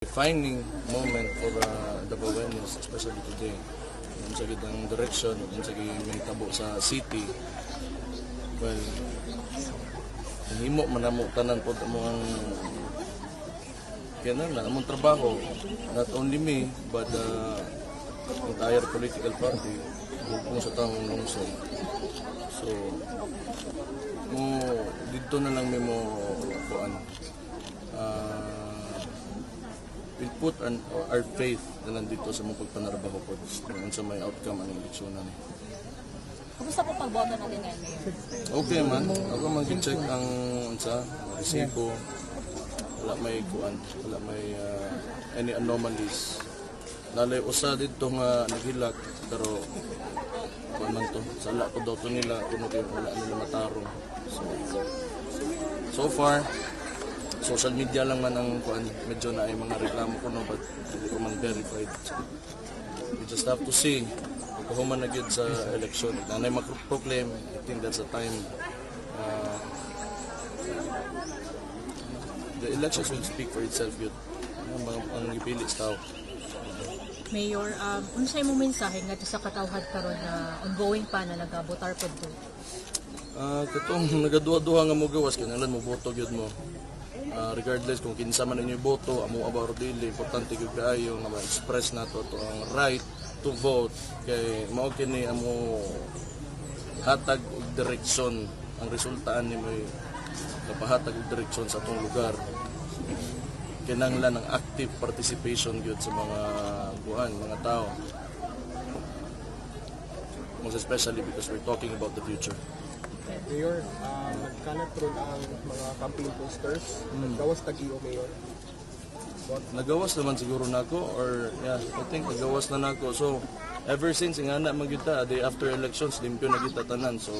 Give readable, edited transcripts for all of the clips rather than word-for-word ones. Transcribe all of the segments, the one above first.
Defining moment for the Baweños, especially today. Yung sa gitang direction, yung sa may tabo sa city. Well, himo manamo tanan po mo ang kailan na among trabaho. Not only me, but the entire political party kung sa taong lungsod. So, dito na lang may mo kuan. We put our faith na nandito sa mga pagpanarabaho po sa may outcome ang eleksyonan. Kumusta po pagboto natin ngayon? Okay man, ako mag-check ang resibo. Wala may kuan, wala may any anomalies. Lalay usa dito nga naghilak, pero kuan man to, sala ko daw to nila kuno kay wala nila matarong. So far, social media lang man ang kuan, medyo na ay mga reklamo ko no, but hindi ko man verified. So, we just have to see kung man na sa election. Nanay mag-proclaim, I think that's the time. The elections will speak for itself yun. Ang ipili sa tao. Mayor, unsay mo mensahe nga sa katawhad karon na ongoing pa na nagabotar pod do? Katong nagaduha-duha nga mo gawas, kinahanglan mo boto gyud mo. Regardless kung kinsa man inyo boto, amo about dili, importante gyud kaayo nga ma-express nato to ang right to vote kay mao kini amo hatag og direksyon ang resultaan ni may kapahatag og direksyon sa atong lugar. Kinahanglan ng active participation gyud sa mga buhan, mga tao. Most especially because we're talking about the future. Mayor, nagkalat ron ang mga campaign posters. Naggawas tag-iyo, Mayor. Nagawas naman siguro nako, or yeah, I think nagawas na nako. So ever since nga na magita day after elections limpyo na kita tanan. So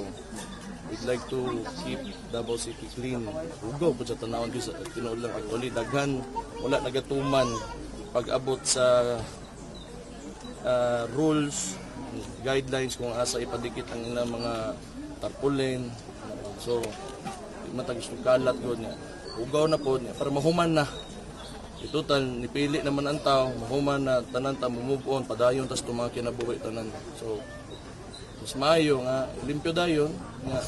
we'd like to keep Davao City clean. Ugo po sa tanawon sa tinuod lang actually daghan wala nagatuman pag-abot sa rules, guidelines kung asa ipadikit ang ilang mga tarpaulin. So matag kalat gud nga. Ugaw na po niya para mahuman na. Total, nipili naman ang tao, mahuman na tanan ta move on, padayon tas tumaki na buhay tanan. So, mas maayo nga, limpyo dayon nga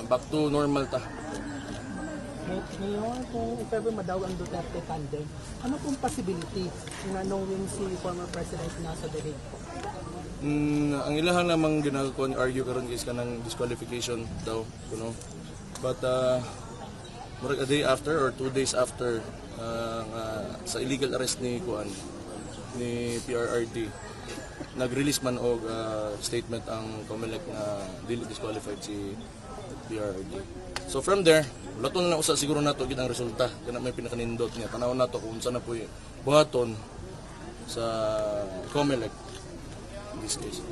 back to normal ta. Mayor, kung if ever madaw ang Duterte tandem, ano pong possibility na knowing si former President nasa The Hague? Ang ilahan namang ginagawa ni argue karon is kanang disqualification daw, kuno. But murag a day after or 2 days after sa illegal arrest ni ni PRRD, nag-release man og statement ang COMELEC na dili disqualified si PRRD. So from there, laton na usa siguro nato gid ang resulta kana may pinakanindot niya. Tanawon nato kung unsa na puy buhaton sa COMELEC in this case.